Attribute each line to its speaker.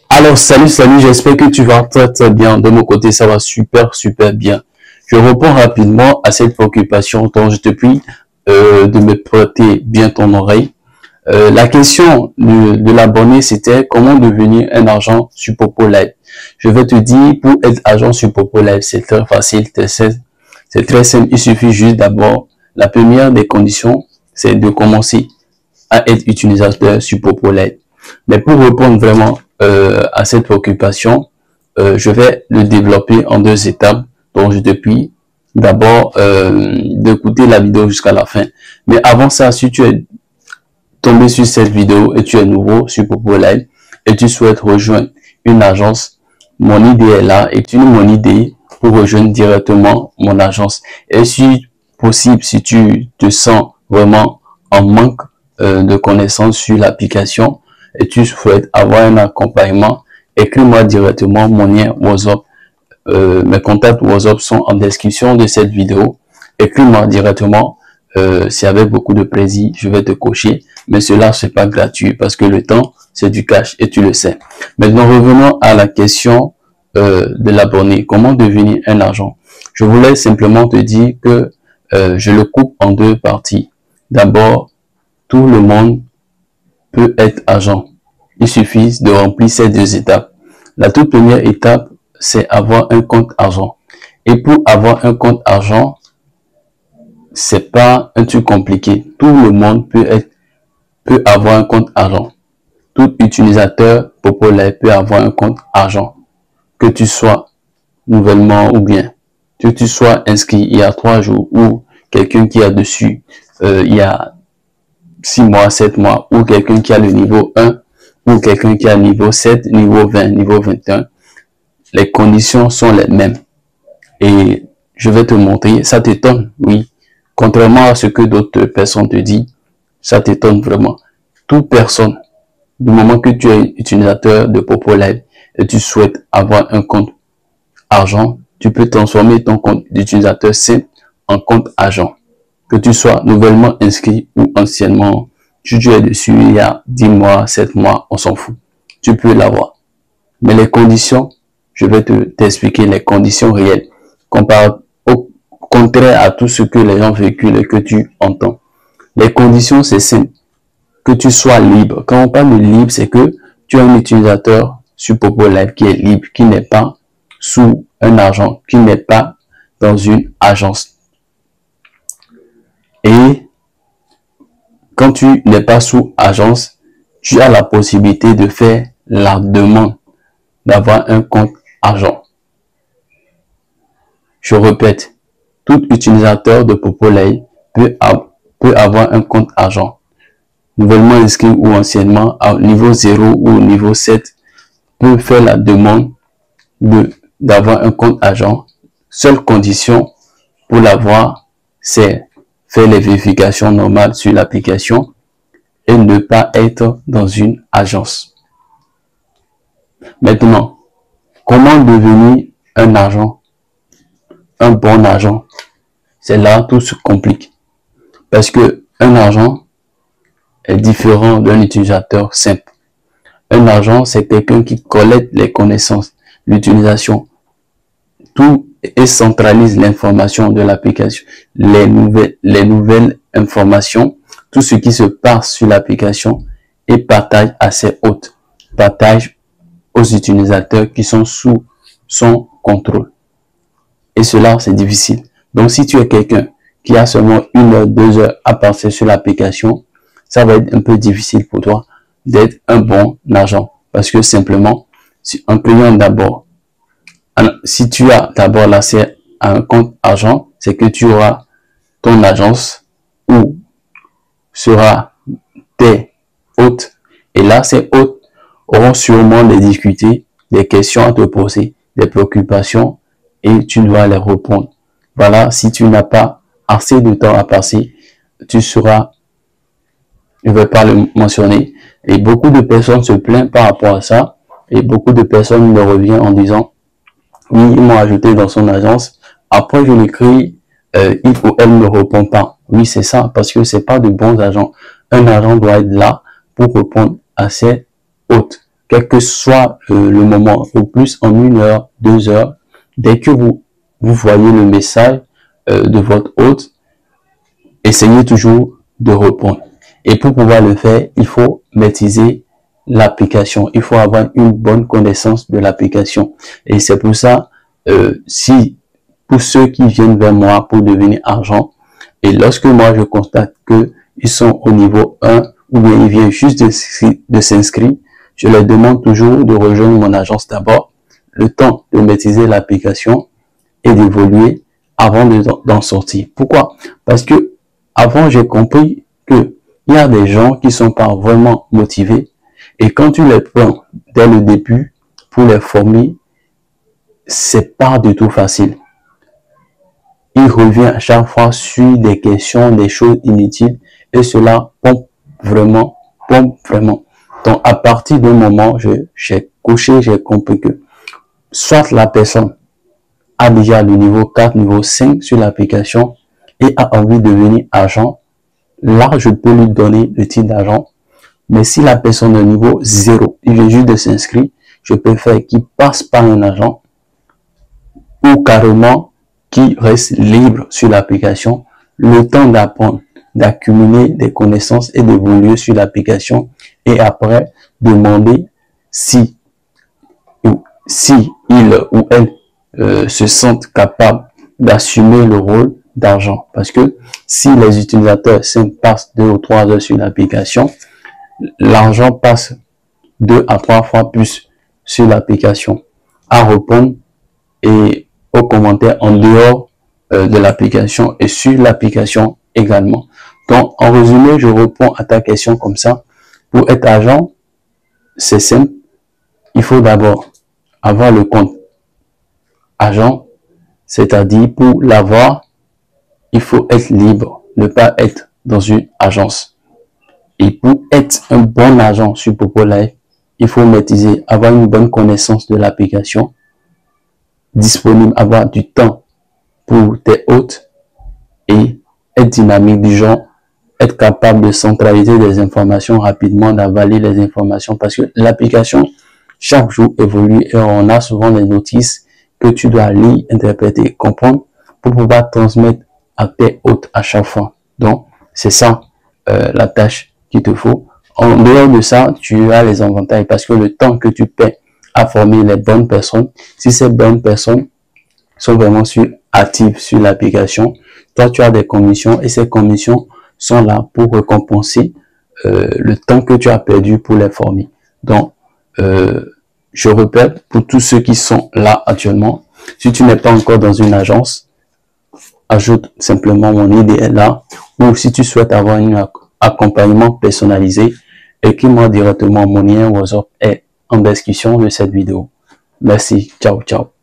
Speaker 1: Alors, salut, j'espère que tu vas très bien. De mon côté, ça va super bien. Je réponds rapidement à cette préoccupation, donc je te prie de me prêter bien ton oreille. La question de l'abonné, c'était comment devenir un agent sur Popo Live. Je vais te dire, pour être agent sur Popo Live, c'est très facile, c'est très simple. Il suffit juste d'abord, la première des conditions, c'est de commencer à être utilisateur sur Popo Live. Mais pour répondre vraiment à cette préoccupation, je vais le développer en deux étapes. Donc, je te prie d'abord d'écouter la vidéo jusqu'à la fin. Mais avant ça, si tu es tombé sur cette vidéo et tu es nouveau sur Popo Live et tu souhaites rejoindre une agence, mon idée est là et tu as mon idée pour rejoindre directement mon agence. Et si possible, si tu te sens vraiment en manque de connaissances sur l'application et tu souhaites avoir un accompagnement, écris-moi directement mon lien WhatsApp. Mes contacts WhatsApp sont en description de cette vidéo. Écris-moi directement. C'est avec beaucoup de plaisir, je vais te coacher. Mais cela, c'est pas gratuit parce que le temps, c'est du cash et tu le sais. Maintenant, revenons à la question de l'abonné. Comment devenir un agent? Je voulais simplement te dire que je le coupe en deux parties. D'abord, tout le monde peut être agent. Il suffit de remplir ces deux étapes. La toute première étape, c'est avoir un compte argent. Et pour avoir un compte argent, c'est pas un truc compliqué. Tout le monde peut avoir un compte argent. Tout utilisateur populaire peut avoir un compte argent. Que tu sois nouvellement ou bien que tu sois inscrit il y a 3 jours ou quelqu'un qui a dessus il y a 6 mois, 7 mois ou quelqu'un qui a le niveau 1 ou quelqu'un qui a le niveau 7, niveau 20, niveau 21. Les conditions sont les mêmes. Et je vais te montrer, ça t'étonne, oui. Contrairement à ce que d'autres personnes te disent, ça t'étonne vraiment. Toute personne, du moment que tu es utilisateur de Popo Live et tu souhaites avoir un compte argent, tu peux transformer ton compte d'utilisateur simple en compte argent. Que tu sois nouvellement inscrit ou anciennement, tu es dessus il y a 10 mois, 7 mois, on s'en fout. Tu peux l'avoir. Mais les conditions, je vais t'expliquer les conditions réelles. Au contraire à tout ce que les gens véhiculent et que tu entends. Les conditions, c'est simple. Que tu sois libre. Quand on parle de libre, c'est que tu es un utilisateur sur Popo Live qui est libre, qui n'est pas sous un agent, qui n'est pas dans une agence. Et quand tu n'es pas sous agence, tu as la possibilité de faire la demande d'avoir un compte argent. Je répète, tout utilisateur de Popo Live peut avoir un compte argent. Nouvellement inscrit ou anciennement, à niveau 0 ou niveau 7, peut faire la demande d'avoir un compte argent. Seule condition pour l'avoir, c'est faire les vérifications normales sur l'application et ne pas être dans une agence. Maintenant, comment devenir un agent, un bon agent? C'est là tout se complique. Parce que un agent est différent d'un utilisateur simple. Un agent, c'est quelqu'un qui collecte les connaissances, l'utilisation, tout et centralise l'information de l'application, les nouvelles informations, tout ce qui se passe sur l'application et partage à ses hôtes, partage aux utilisateurs qui sont sous son contrôle. Et cela, c'est difficile. Donc, si tu es quelqu'un qui a seulement 1 heure, 2 heures à passer sur l'application, ça va être un peu difficile pour toi d'être un bon agent. Parce que simplement, en payant d'abord, si tu as d'abord l'accès à un compte argent, c'est que tu auras ton agence où sera tes hôtes. Et là, ces hôtes auront sûrement des difficultés, des questions à te poser, des préoccupations et tu dois les répondre. Voilà, si tu n'as pas assez de temps à passer, tu seras, je ne vais pas le mentionner, et beaucoup de personnes se plaignent par rapport à ça, et beaucoup de personnes me reviennent en disant, oui, ils m'ont ajouté dans son agence, après je l'écris, il ou elle ne répond pas. Oui, c'est ça, parce que c'est pas de bons agents. Un agent doit être là pour répondre à ses hôtes. quel que soit le moment, au plus en 1 heure, 2 heures, dès que vous voyez le message de votre hôte, essayez toujours de répondre. Et pour pouvoir le faire, il faut maîtriser l'application. Il faut avoir une bonne connaissance de l'application. Et c'est pour ça, pour ceux qui viennent vers moi pour devenir agent, et lorsque moi je constate que ils sont au niveau 1, ou bien ils viennent juste de s'inscrire, je leur demande toujours de rejoindre mon agence d'abord, le temps de maîtriser l'application et d'évoluer avant d'en sortir. Pourquoi? Parce que avant j'ai compris que il y a des gens qui sont pas vraiment motivés et quand tu les prends dès le début pour les former, c'est pas du tout facile. Il revient à chaque fois sur des questions, des choses inutiles et cela pompe vraiment. Donc, à partir d'un moment, j'ai compris que soit la personne a déjà le niveau 4, niveau 5 sur l'application et a envie de devenir agent, là, je peux lui donner le titre d'agent. Mais si la personne est au niveau 0, il vient juste de s'inscrire, je peux faire qu'il passe par un agent ou carrément qui reste libre sur l'application, le temps d'apprendre, d'accumuler des connaissances et d'évoluer sur l'application et après demander si il ou elle se sentent capables d'assumer le rôle d'agent. Parce que si les utilisateurs passent 2 ou 3 heures sur l'application, l'argent passe 2 à 3 fois plus sur l'application à répondre et aux commentaires en dehors de l'application et sur l'application également. Donc, en résumé, je réponds à ta question comme ça. Pour être agent, c'est simple. Il faut d'abord avoir le compte agent, c'est-à-dire pour l'avoir, il faut être libre, ne pas être dans une agence. Et pour être un bon agent sur PopoLife, il faut maîtriser, avoir une bonne connaissance de l'application, disponible, avoir du temps pour tes hôtes et être dynamique du genre, être capable de centraliser des informations rapidement, d'avaler les informations parce que l'application, chaque jour évolue et on a souvent des notices que tu dois lire, interpréter, comprendre pour pouvoir transmettre à tes hôtes à chaque fois. Donc, c'est ça la tâche qu'il te faut. En dehors de ça, tu as les avantages parce que le temps que tu paies à former les bonnes personnes, si ces bonnes personnes sont vraiment actives sur l'application, toi tu as des commissions et ces commissions sont là pour récompenser le temps que tu as perdu pour les former. Donc, je répète, pour tous ceux qui sont là actuellement, si tu n'es pas encore dans une agence, ajoute simplement mon idée là, ou si tu souhaites avoir un accompagnement personnalisé, écris-moi directement, mon lien WhatsApp est en description de cette vidéo. Merci, ciao, ciao.